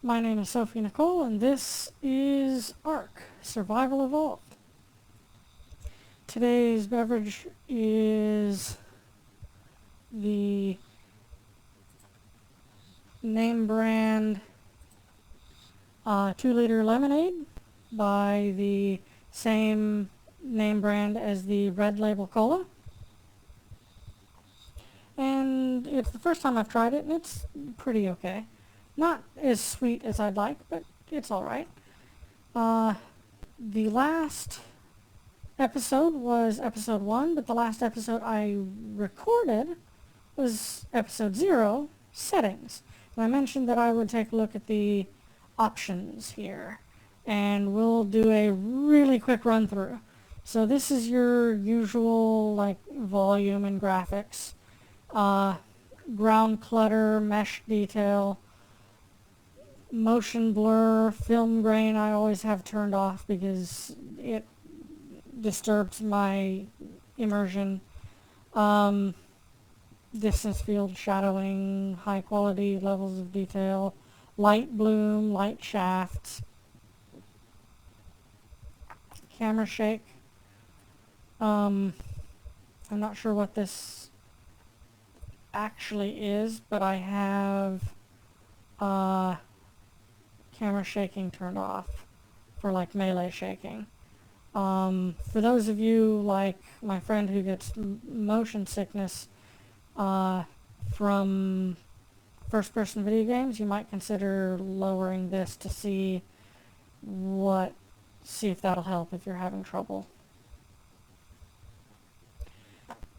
My name is Sophie Nicole, and this is ARK, Survival Evolved. Today's beverage is the name brand 2-liter lemonade by the same name brand as the Red Label Cola. And it's the first time I've tried it, and it's pretty okay. Not as sweet as I'd like, but it's alright. The last episode was episode 1, but the last episode I recorded was episode 0, settings. And I mentioned that I would take a look at the options here, and we'll do a really quick run through. So this is your usual like volume and graphics, ground clutter, mesh detail, motion blur, film grain I always have turned off because it disturbs my immersion. Distance field shadowing, high quality levels of detail, light bloom, light shafts, camera shake. I'm not sure what this actually is, but I have camera shaking turned off for like melee shaking. For those of you like my friend who gets motion sickness from first-person video games, you might consider lowering this to see if that'll help if you're having trouble.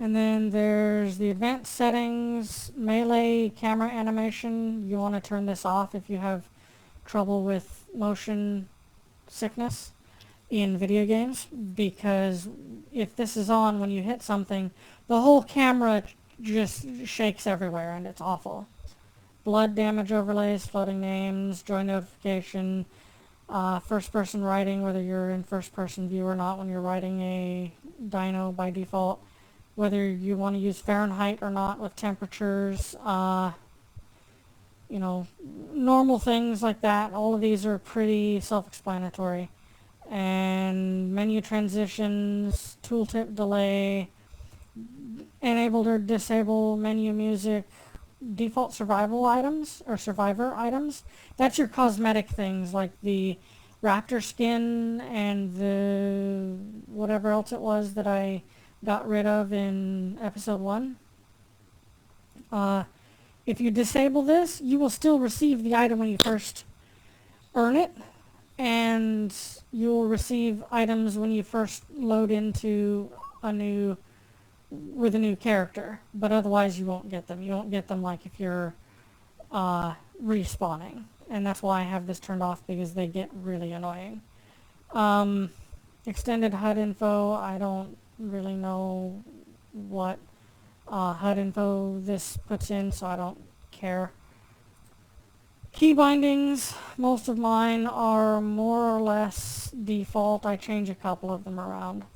And then there's the advanced settings, melee camera animation. You want to turn this off if you have trouble with motion sickness in video games, because if this is on when you hit something, the whole camera just shakes everywhere and it's awful. Blood damage overlays, floating names, join notification, first person writing, whether you're in first person view or not when you're writing a dyno by default, whether you want to use Fahrenheit or not with temperatures, normal things like that. All of these are pretty self-explanatory. And menu transitions, tooltip delay, enable or disable menu music, default survival items or survivor items. That's your cosmetic things like the raptor skin and the whatever else it was that I got rid of in episode 1. If you disable this, you will still receive the item when you first earn it, and you will receive items when you first load into with a new character, but otherwise you won't get them. You won't get them like if you're respawning, and that's why I have this turned off, because they get really annoying. Extended HUD info, I don't really know what HUD info this puts in, so I don't care. Key bindings, most of mine are more or less default. I change a couple of them around.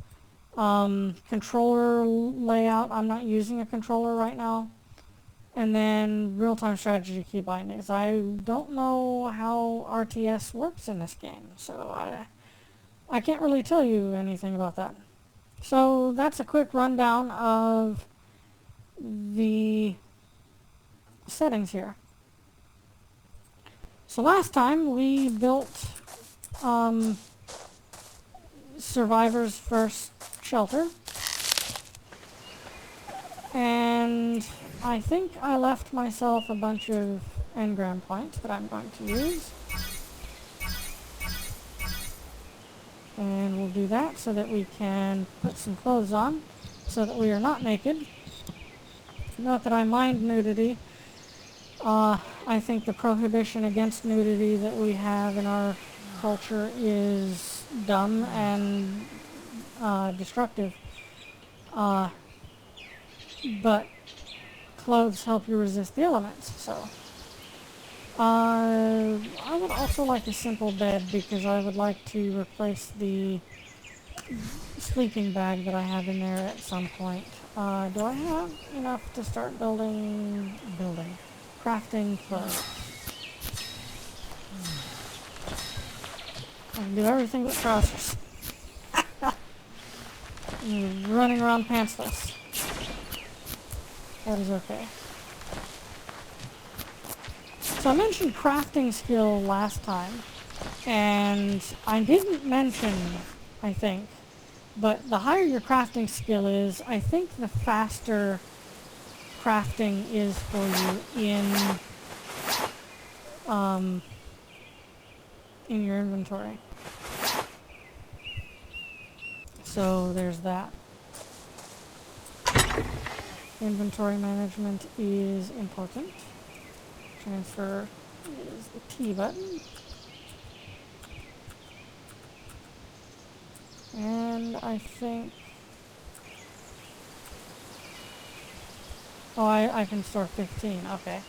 Controller layout, I'm not using a controller right now. And then real-time strategy key bindings. I don't know how RTS works in this game, so I can't really tell you anything about that. So that's a quick rundown of the settings here. So last time we built Survivor's first shelter, and I think I left myself a bunch of engram points that I'm going to use. And we'll do that so that we can put some clothes on so that we are not naked. Not that I mind nudity. I think the prohibition against nudity that we have in our culture is dumb and destructive. But clothes help you resist the elements, so. I would also like a simple bed because I would like to replace the sleeping bag that I have in there at some point. Do I have enough to start crafting clothes? I can do everything but trousers. And running around pantsless. That is okay. So I mentioned crafting skill last time, and I didn't mention, I think, but the higher your crafting skill is, I think the faster crafting is for you in your inventory. So there's that. Inventory management is important. Transfer is the T button. And I think... Oh, I can store 15, okay.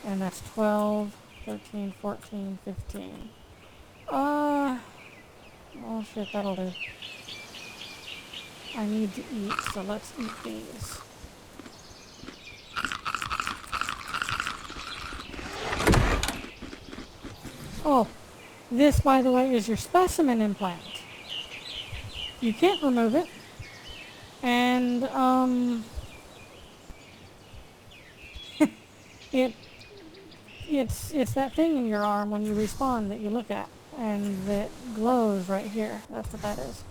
And that's 12, 13, 14, 15. Oh shit, that'll do. I need to eat, so let's eat these. Oh, this, by the way, is your specimen implant. You can't remove it. And, it's that thing in your arm when you respawn that you look at. And that glows right here. That's what that is.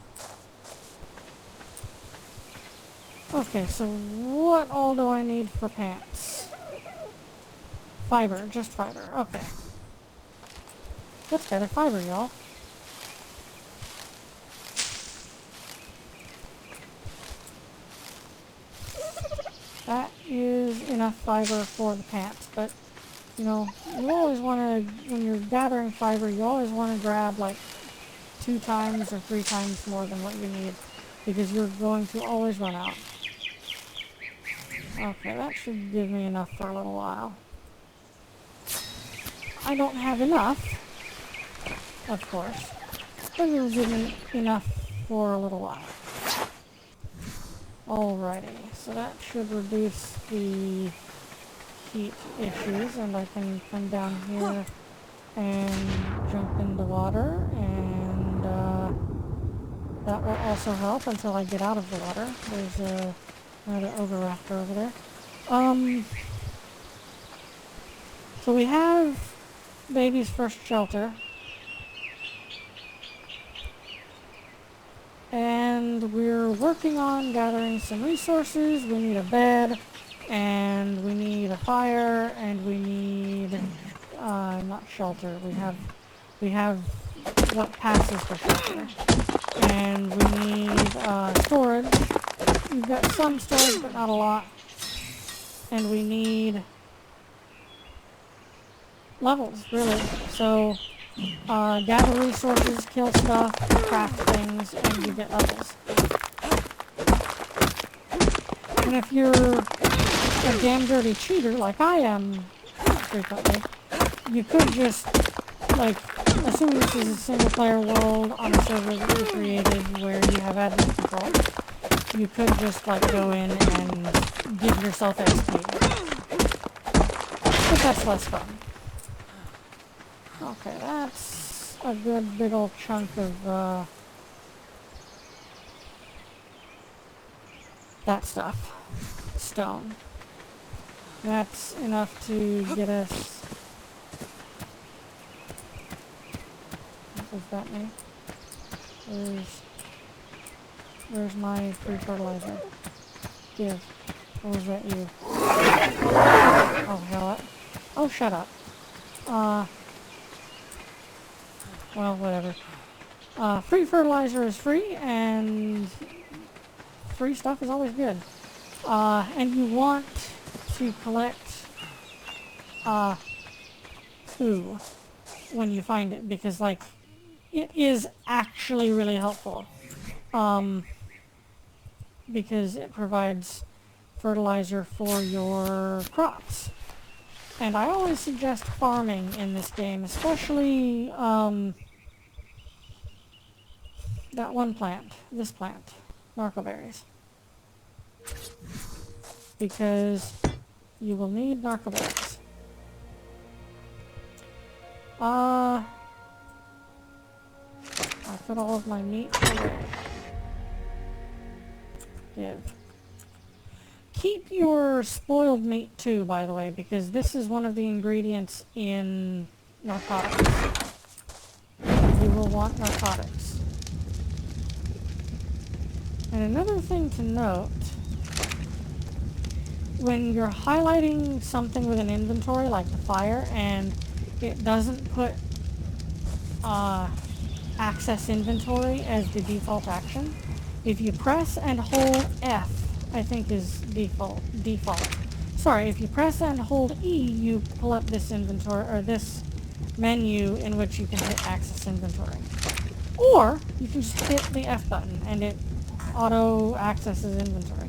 Okay, so what all do I need for pants? Fiber, just fiber. Okay. That's better fiber, y'all. That is enough fiber for the pants, but you know, you always want to, when you're gathering fiber, you always want to grab like 2 times or 3 times more than what you need, because you're going to always run out. Okay, that should give me enough for a little while. I don't have enough, of course, but it'll give me enough for a little while. Alrighty, so that should reduce the heat issues, and I can come down here and jump in the water, and that will also help until I get out of the water. There's another ogre raptor over there. So we have baby's first shelter, and we're working on gathering some resources. We need a bed, and we need a fire, and we need not shelter. We have what passes for shelter, and we need storage. We've got some storage, but not a lot, and we need levels, really. So gather resources, kill stuff, craft things, and you get levels. And if you're a damn dirty cheater like I am frequently, you could just, like, assuming this is a single player world on a server that you created where you have admin control, you could just like go in and give yourself XP. But that's less fun. Okay, that's a good big old chunk of that stuff. Stone. That's enough to get us... What does that mean? Where's my free fertilizer? Give. Or was that you? Oh, hell it. Oh, shut up. Well, whatever. Free fertilizer is free, and free stuff is always good. And you want to collect poo when you find it, because, like, it is actually really helpful. Because it provides fertilizer for your crops. And I always suggest farming in this game, especially that one plant, this plant, narcoberries. Because you will need narcoberries. put all of my meat away. Give. Keep your spoiled meat too, by the way, because this is one of the ingredients in narcotics. You will want narcotics. And another thing to note, when you're highlighting something with an inventory, like the fire, and it doesn't put access inventory as the default action, if you press and hold F, I think is default. Sorry, if you press and hold E, you pull up this inventory, or this menu in which you can hit access inventory. Or, you can just hit the F button and it auto accesses inventory.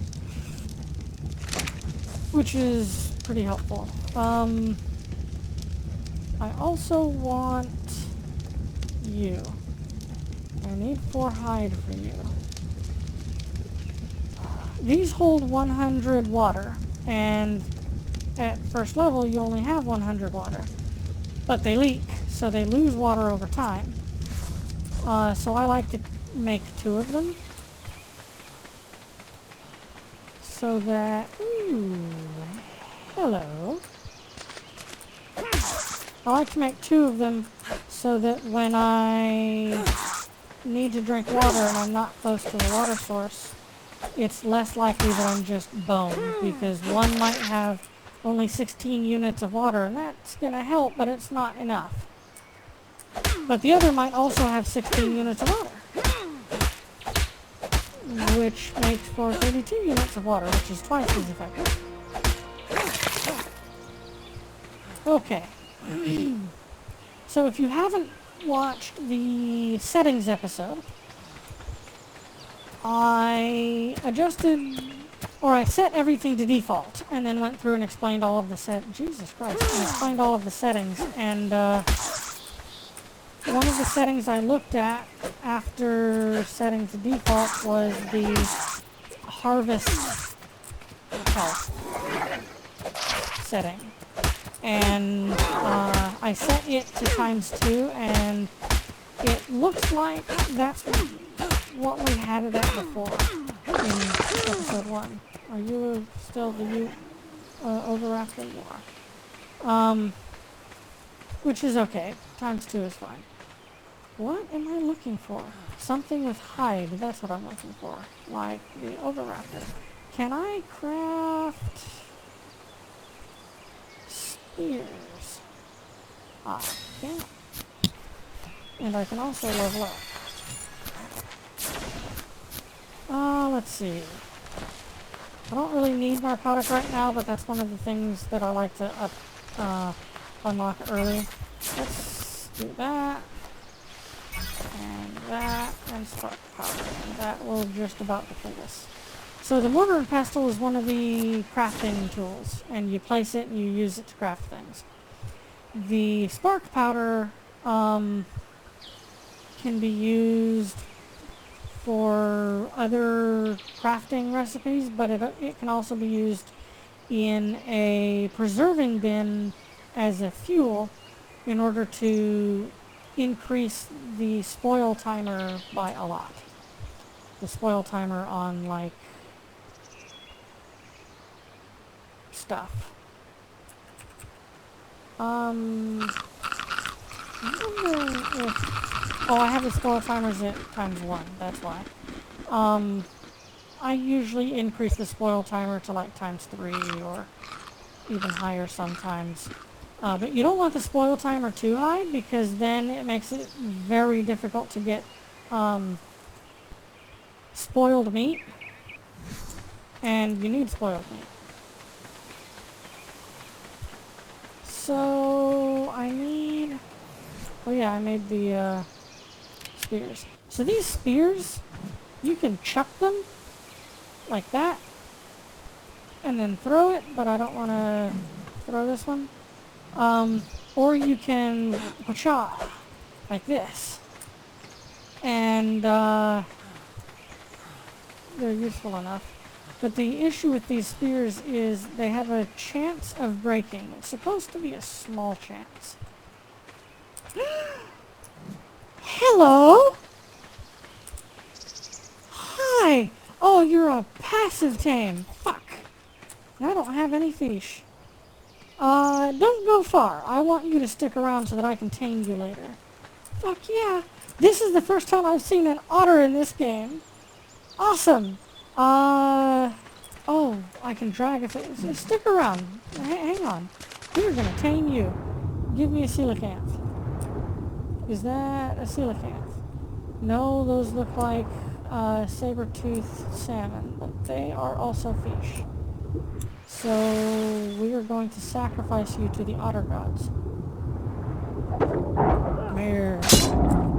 Which is pretty helpful. I also want you. I need 4 hide for you. These hold 100 water, and at first level you only have 100 water. But they leak, so they lose water over time. So I like to make 2 of them. So that... Ooh, hello. I like to make 2 of them so that when I need to drink water and I'm not close to the water source, it's less likely that I'm just boned, because one might have only 16 units of water, and that's going to help, but it's not enough. But the other might also have 16 units of water, which makes for 32 units of water, which is twice as effective. Okay. So if you haven't watched the settings episode, I set everything to default, and then went through and explained all of the Jesus Christ, and explained all of the settings, and one of the settings I looked at after setting to default was the harvest health setting. And I set it to ×2, and it looks like that's what we had it at before in episode 1. Are you still the Overraptor? You are. Which is okay. ×2 is fine. What am I looking for? Something with hide. That's what I'm looking for. Like the Overraptor. Can I craft spears? I can. And I can also level up. Let's see. I don't really need narcotic right now, but that's one of the things that I like to unlock early. Let's do that. And spark powder. And that will just about defeat us. So the mortar and pestle is one of the crafting tools, and you place it and you use it to craft things. The spark powder can be used for other crafting recipes, but it can also be used in a preserving bin as a fuel in order to increase the spoil timer by a lot. The spoil timer on, like, stuff. I'm wondering if... Oh, I have the spoil timers at ×1, that's why. I usually increase the spoil timer to like ×3 or even higher sometimes. But you don't want the spoil timer too high, because then it makes it very difficult to get spoiled meat. And you need spoiled meat. So I need... Oh yeah, I made the spears. So these spears, you can chuck them like that and then throw it, but I don't want to throw this one. Or you can pacha like this, and they're useful enough. But the issue with these spears is they have a chance of breaking. It's supposed to be a small chance. Hello! Passive tame. Fuck. I don't have any fish. Don't go far. I want you to stick around so that I can tame you later. Fuck yeah. This is the first time I've seen an otter in this game. Awesome. Oh, I can drag if it... Stick around. Hang on. We're gonna tame you. Give me a coelacanth. Is that a coelacanth? No, those look like saber-toothed salmon, but they are also fish. So we are going to sacrifice you to the otter gods. Mere.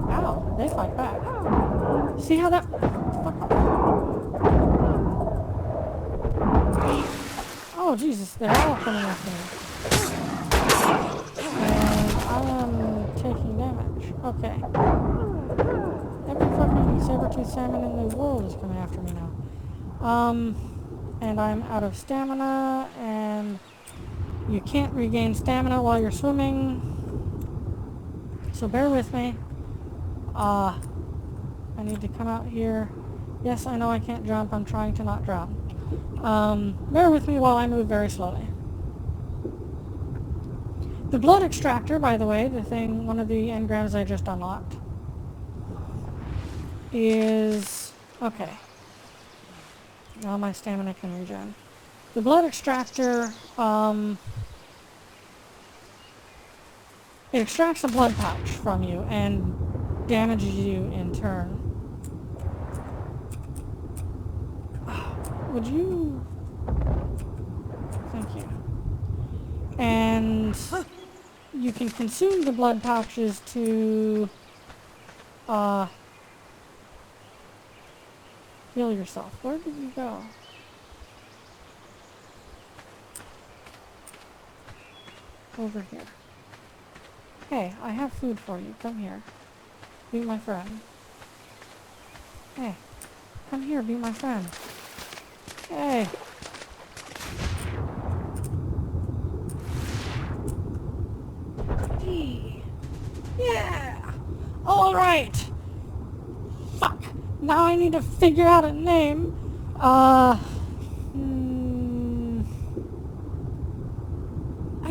Ow, they fight back. See how that... Oh Jesus, they're all coming after me. And I am taking damage. Okay. Every fucking saber-toothed salmon in the world is coming after me now. And I'm out of stamina, and you can't regain stamina while you're swimming. So bear with me. I need to come out here. Yes, I know I can't jump. I'm trying to not drown. Bear with me while I move very slowly. The blood extractor, by the way, the thing, one of the engrams I just unlocked, is... Okay. Now my stamina can regen. The blood extractor, it extracts a blood pouch from you and damages you in turn. Would you... Thank you. And you can consume the blood pouches to heal yourself. Where did you go? Over here. Hey, I have food for you. Come here. Be my friend. Hey, come here. Be my friend. Hey. Yeah! Alright! Fuck! Now I need to figure out a name. I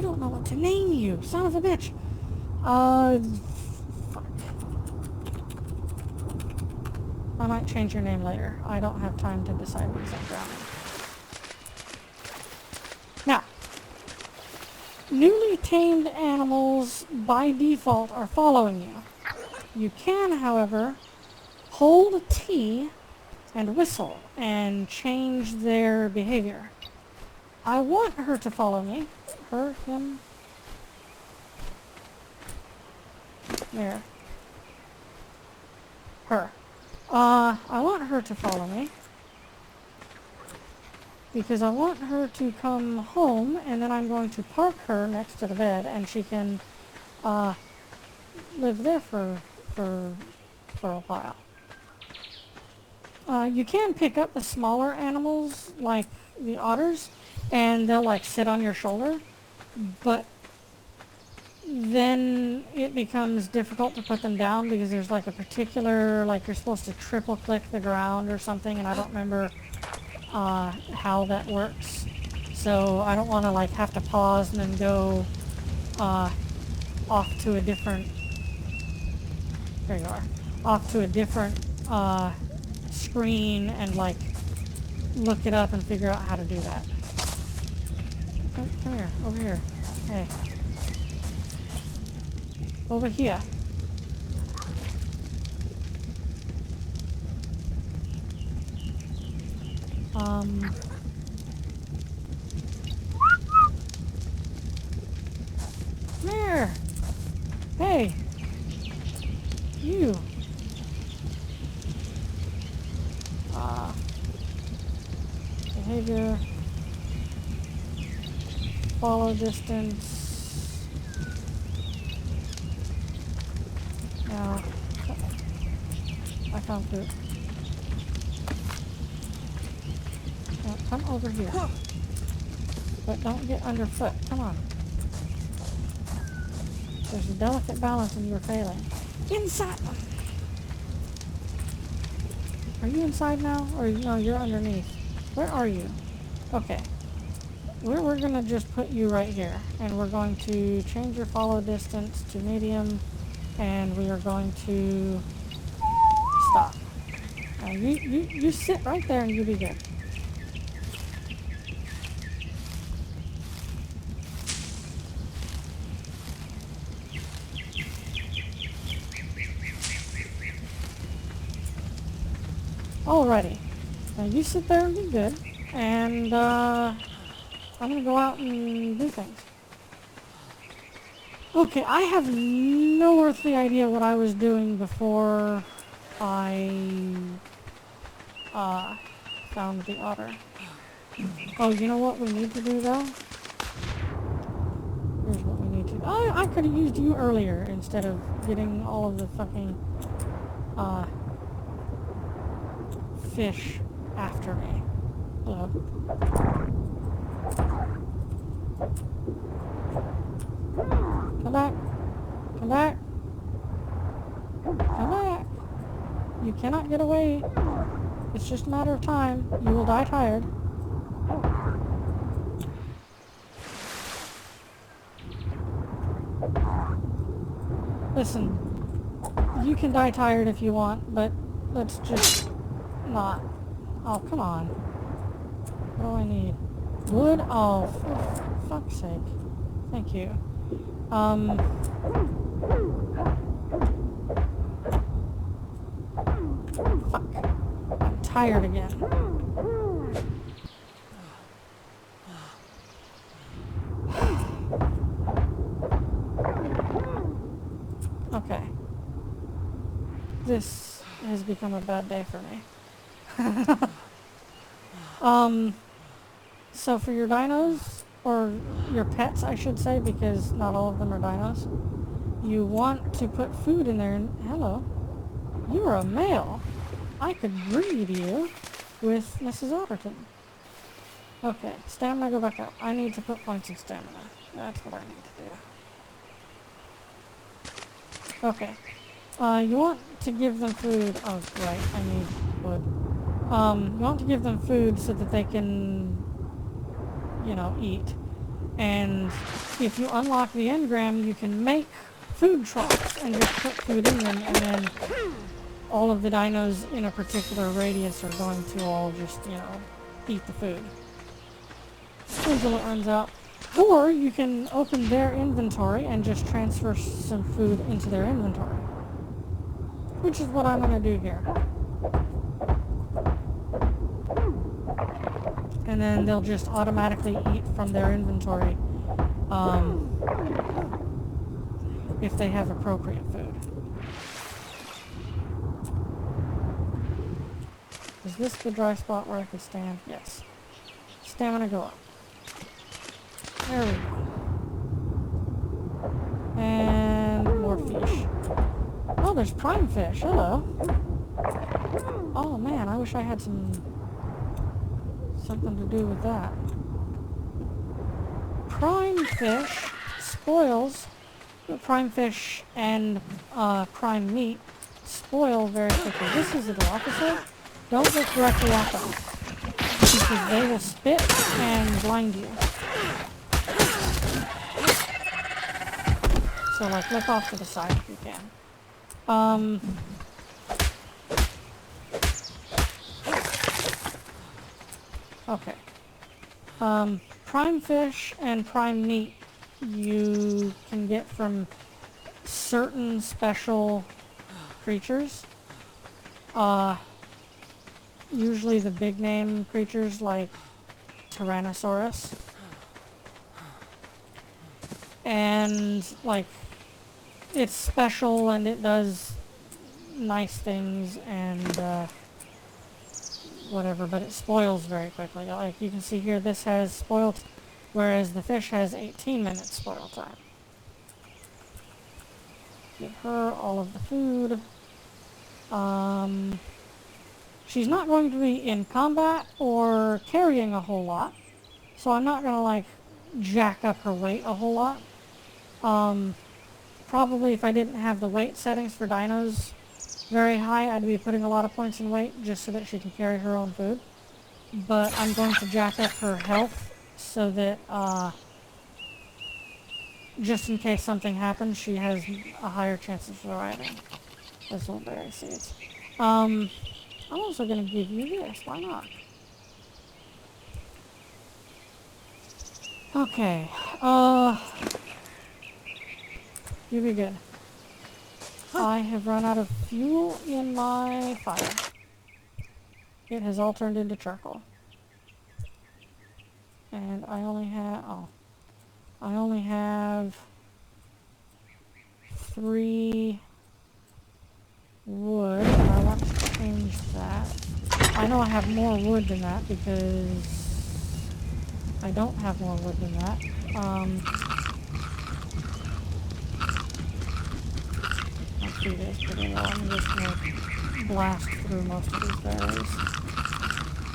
don't know what to name you, son of a bitch. Fuck. I might change your name later. I don't have time to decide because I'm drowning. Now, newly tamed animals by default are following you. You can, however, hold T and whistle and change their behavior. I want her to follow me. Her, him. There. Her. I want her to follow me. Because I want her to come home, and then I'm going to park her next to the bed, and she can live there for a while. You can pick up the smaller animals, like the otters, and they'll like sit on your shoulder, but then it becomes difficult to put them down because there's like a particular, like you're supposed to triple click the ground or something, and I don't remember how that works. So I don't want to like have to pause and then go off to a different, there you are, off to a different screen and like look it up and figure out how to do that. Come here, over here. Hey. Over here. There! Hey! You! Behavior. Follow distance. Now, I found food. Now, come over here. But don't get underfoot. Come on. There's a delicate balance and you're failing. Inside! Are you inside now? Or no, you're underneath. Where are you? Okay. We're gonna just put you right here. And we're going to change your follow distance to medium. And we are going to stop. You sit right there and you'll be good. Alrighty. Now you sit there and be good. And I'm gonna go out and do things. Okay, I have no earthly idea what I was doing before I found the otter. Oh, you know what we need to do though? Here's what we need to... I could have used you earlier instead of getting all of the fucking fish after me. Hello. Come back. Come back. Come back. You cannot get away. It's just a matter of time. You will die tired. Listen, you can die tired if you want, but let's just not. Oh, come on. What do I need? Wood? Oh, for fuck's sake. Thank you. Fuck. I'm tired again. Okay. This has become a bad day for me. So for your dinos, or your pets I should say, because not all of them are dinos, you want to put food in there. And hello, you're a male. I could breed you with Mrs. Otterton. Okay, stamina, go back up. I need to put points in stamina. That's what I need to do. Okay. You want to give them food. Oh, right, I need wood. You want to give them food so that they can, you know, eat. And if you unlock the engram, you can make food troughs and just put food in them, and then all of the dinos in a particular radius are going to all just, you know, eat the food until it runs out. Or you can open their inventory and just transfer some food into their inventory, which is what I'm going to do here. And then they'll just automatically eat from their inventory if they have appropriate food. Is this the dry spot where I could stand? Yes. Stamina go up. There we go. And more fish. Oh, there's prime fish. Hello. Oh man, I wish I had something to do with that. Prime fish spoils. Prime fish and prime meat spoil very quickly. This is the officer. Don't look directly at them, because they will spit and blind you. So, like, look off to the side if you can. Okay. Prime fish and prime meat you can get from certain special creatures. Usually the big name creatures like Tyrannosaurus. And, like, it's special and it does nice things and, whatever, but it spoils very quickly. Like, you can see here, this has spoil, whereas the fish has 18 minutes spoil time. Give her all of the food. She's not going to be in combat or carrying a whole lot, so I'm not going to, like, jack up her weight a whole lot. Probably if I didn't have the weight settings for dinos very high, I'd be putting a lot of points in weight just so that she can carry her own food. but I'm going to jack up her health so that, just in case something happens, she has a higher chance of surviving. Those little berry seeds. I'm also going to give you this. Why not? Okay. You be good. I have run out of fuel in my fire. It has all turned into charcoal. And I only have 3 wood, and I want to change that. I know I have more wood than that because I don't have more wood than that. Let's do this pretty well. I'm just gonna blast through most of these berries.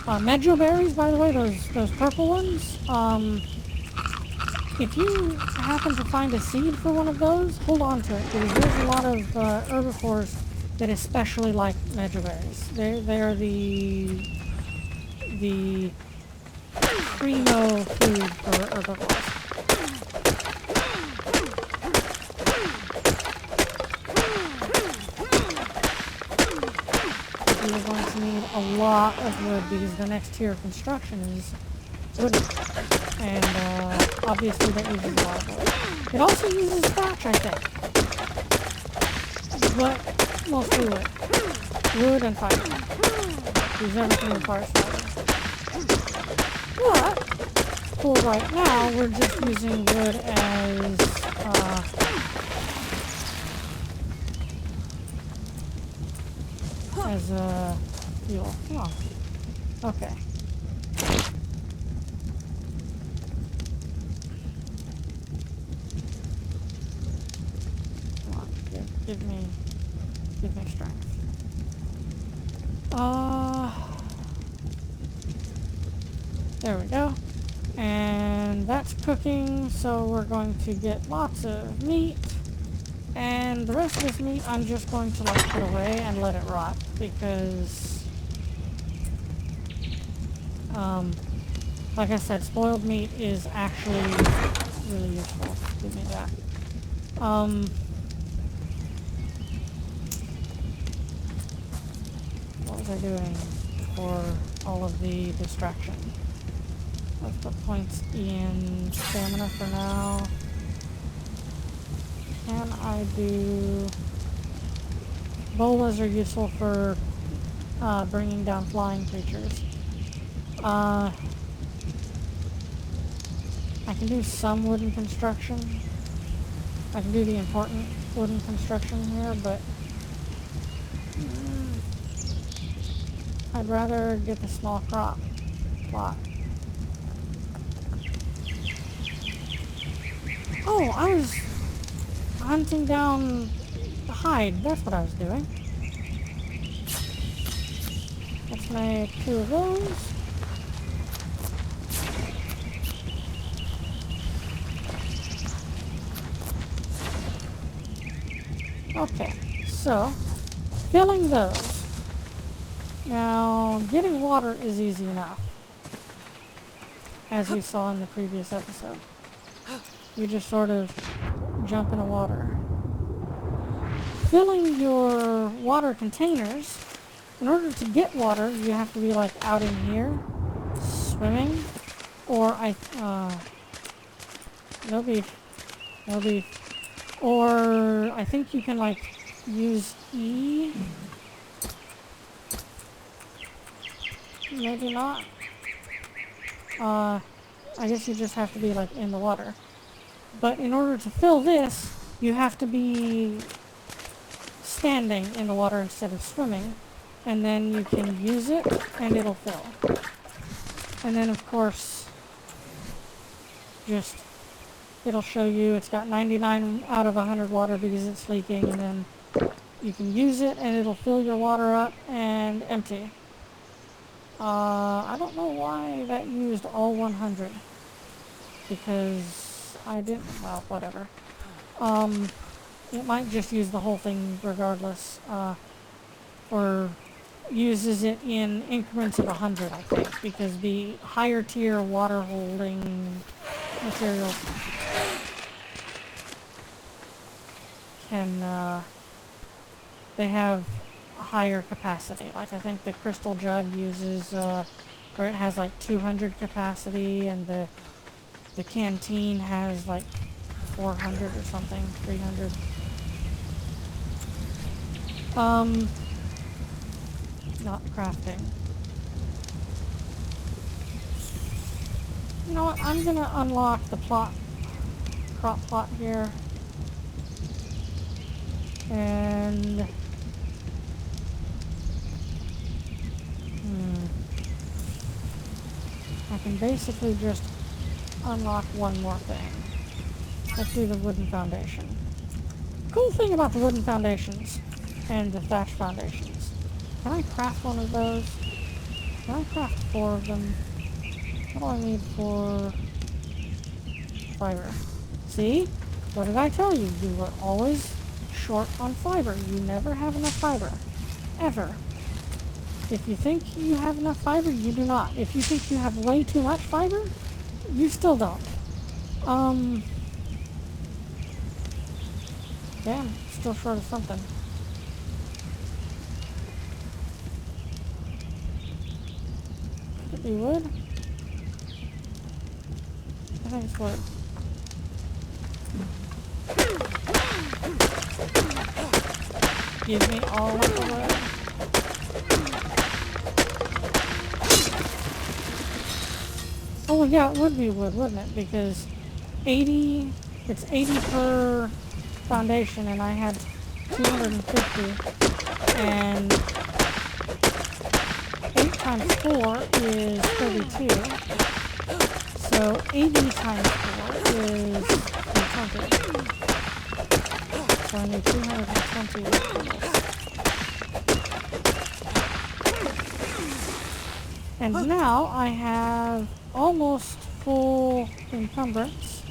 Medjool berries, by the way, those purple ones. If you happen to find a seed for one of those, hold on to it because there's a lot of herbivores that especially like medjool berries. They are the primo food for herbivores. You're going to need a lot of wood because the next tier of construction is wooden. And obviously that uses a lot of wood. It also uses thatch, I think. But mostly wood. Wood and fiber. Because everything requires fiber. But for right now, we're just using wood as a fuel. Oh, okay. Come on, give me strength. There we go. And that's cooking, so we're going to get lots of meat. And the rest of this meat I'm just going to like put away and let it rot because like I said, spoiled meat is actually really useful. Give me that. What was I doing for all of the distraction? Let's put points in stamina for now. Can I do... Bolas are useful for bringing down flying creatures. I can do some wooden construction. I can do the important wooden construction here, but I'd rather get the small crop plot. Oh, I was hunting down the hide. That's what I was doing. Let's make 2 of those. Okay, so filling those. Now, getting water is easy enough, as we saw in the previous episode. You just sort of jump in the water. Filling your water containers, in order to get water, you have to be like out in here, swimming, or no beef, or I think you can like use E. Maybe not. I guess you just have to be like in the water. But in order to fill this, you have to be standing in the water instead of swimming. And then you can use it and it'll fill. And then of course, just it'll show you it's got 99 out of 100 water because it's leaking, and then you can use it and it'll fill your water up and empty. I don't know why that used all 100, because I didn't, well, whatever. It might just use the whole thing regardless, for uses it in increments of 100, I think, because the higher tier water holding materials can, they have a higher capacity. Like I think the crystal jug uses, or it has like 200 capacity, and the canteen has like 400 or something, 300. Not crafting. You know what? I'm gonna unlock the crop plot here, and I can basically just unlock one more thing. Let's do the wooden foundation. Cool thing about the wooden foundations and the thatch foundations. Can I craft one of those? Can I craft 4 of them? What do I need for fiber? See? What did I tell you? You were always short on fiber. You never have enough fiber. Ever. If you think you have enough fiber, you do not. If you think you have way too much fiber, you still don't. Damn, still short of something. Could it be wood? I think it's wood. Give me all of the wood. Oh yeah, it would be wood, wouldn't it? Because 80, it's 80 per foundation, and I had 250, and 8 times 4 is 32, so 80 times 4 is 320, so I need 220 for this. And now I have almost full encumbrance,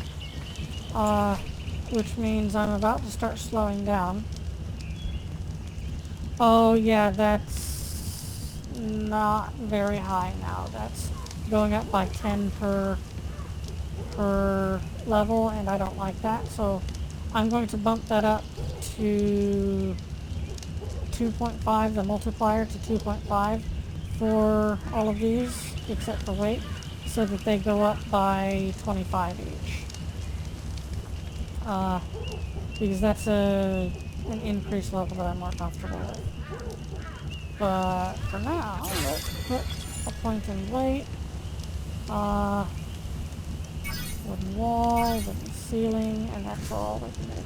which means I'm about to start slowing down. Oh yeah, that's not very high now. That's going up by 10 per level, and I don't like that. So I'm going to bump that up to 2.5, the multiplier to 2.5 for all of these, except for weight, so that they go up by 25 each. Because that's an increased level that I'm more comfortable with. But for now, let's put a point in weight. Wooden wall, wooden ceiling, and that's all we can do.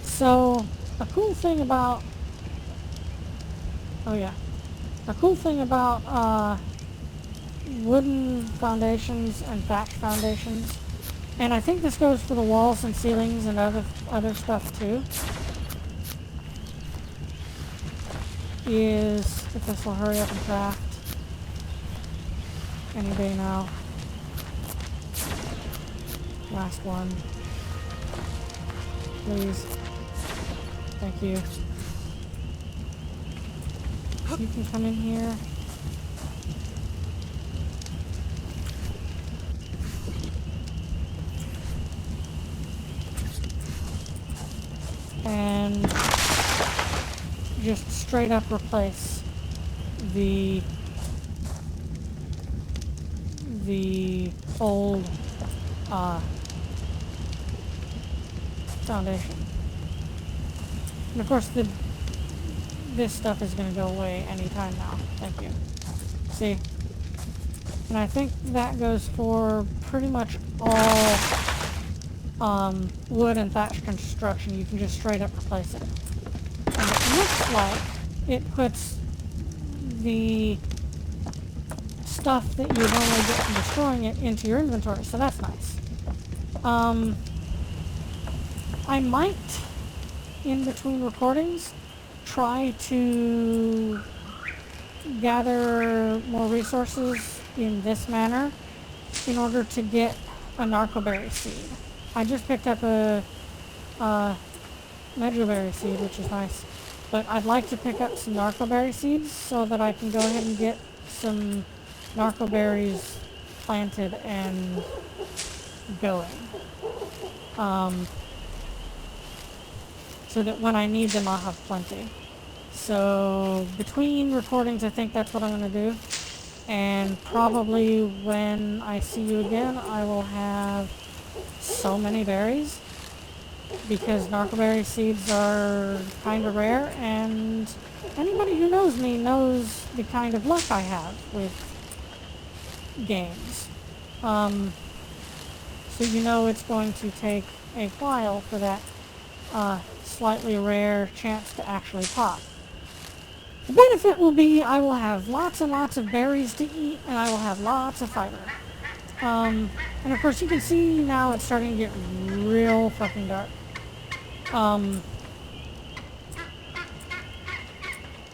So, a cool thing about... Oh yeah. A cool thing about wooden foundations and thatch foundations, and I think this goes for the walls and ceilings and other stuff too, is, if this will hurry up and craft any day now. Last one. Please. Thank you. You can come in here. And just straight up replace the old foundation. And of course this stuff is going to go away anytime now. Thank you. See? And I think that goes for pretty much all wood and thatch construction. You can just straight up replace it. And it looks like it puts the stuff that you normally get from destroying it into your inventory, so that's nice. I might, in between recordings, try to gather more resources in this manner in order to get a narcoberry seed. I just picked up a mejoberry seed, which is nice, But I'd like to pick up some narcoberry seeds so that I can go ahead and get some narcoberries planted and going. So that when I need them, I'll have plenty. So between recordings, I think that's what I'm going to do. And probably when I see you again, I will have so many berries. Because narcoberry seeds are kind of rare, and anybody who knows me knows the kind of luck I have with games. So you know it's going to take a while for that slightly rare chance to actually pop. The benefit will be I will have lots and lots of berries to eat, and I will have lots of fiber. And of course you can see now it's starting to get real fucking dark.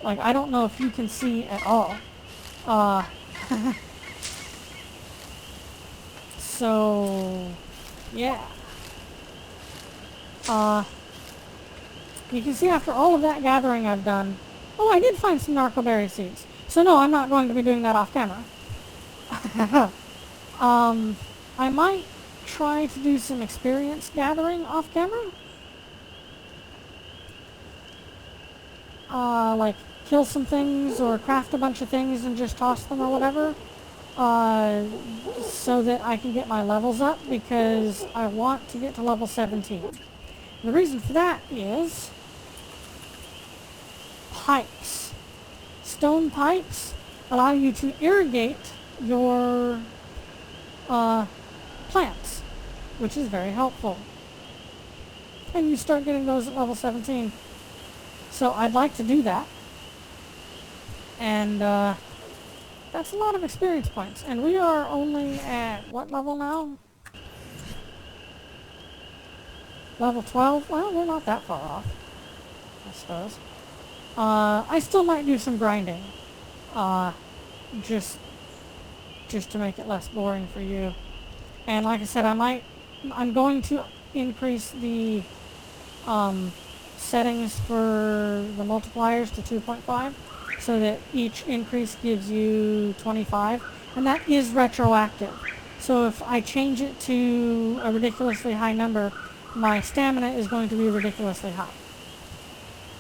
Like, I don't know if you can see at all. So, yeah. You can see after all of that gathering I've done, oh, I did find some narcoberry seeds. So no, I'm not going to be doing that off camera. I might try to do some experience gathering off camera. Like kill some things or craft a bunch of things and just toss them or whatever. So that I can get my levels up because I want to get to level 17. The reason for that is pipes. Stone pipes allow you to irrigate your plants, which is very helpful. And you start getting those at level 17. So I'd like to do that. And that's a lot of experience points. And we are only at what level now? Level 12? Well, we're not that far off, I suppose. I still might do some grinding. Just to make it less boring for you. And like I said, I'm going to increase the settings for the multipliers to 2.5 so that each increase gives you 25, and that is retroactive. So if I change it to a ridiculously high number, my stamina is going to be ridiculously high.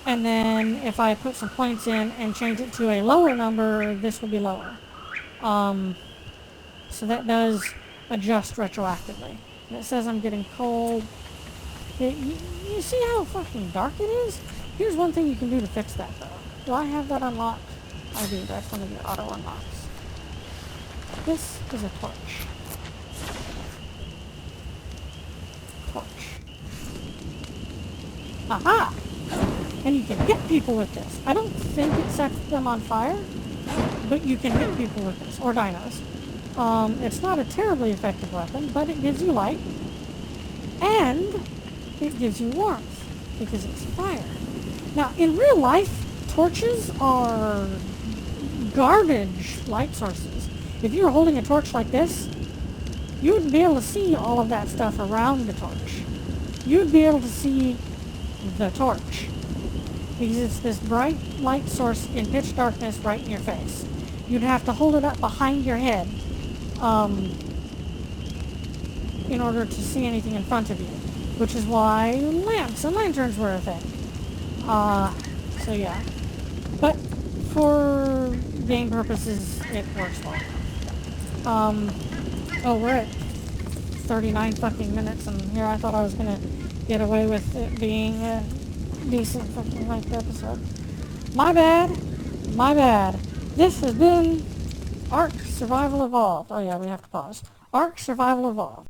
And then if I put some points in and change it to a lower number, this will be lower. So that does adjust retroactively. And it says I'm getting cold. You see how fucking dark it is? Here's one thing you can do to fix that, though. Do I have that unlocked? I do. That's one of the auto unlocks. This is a torch. Torch. Aha! And you can hit people with this. I don't think it sets them on fire, but you can hit people with this, or dinos. It's not a terribly effective weapon, but it gives you light, and it gives you warmth, because it's fire. Now, in real life, torches are garbage light sources. If you were holding a torch like this, you wouldn't be able to see all of that stuff around the torch. You would be able to see the torch, because it's this bright light source in pitch darkness right in your face. You'd have to hold it up behind your head in order to see anything in front of you, which is why lamps and lanterns were a thing. So yeah. But for game purposes, it works well. Oh, we're at 39 fucking minutes, and here I thought I was gonna get away with it being a decent fucking length episode. My bad. My bad. This has been Ark Survival Evolved. Oh yeah, we have to pause. Ark Survival Evolved.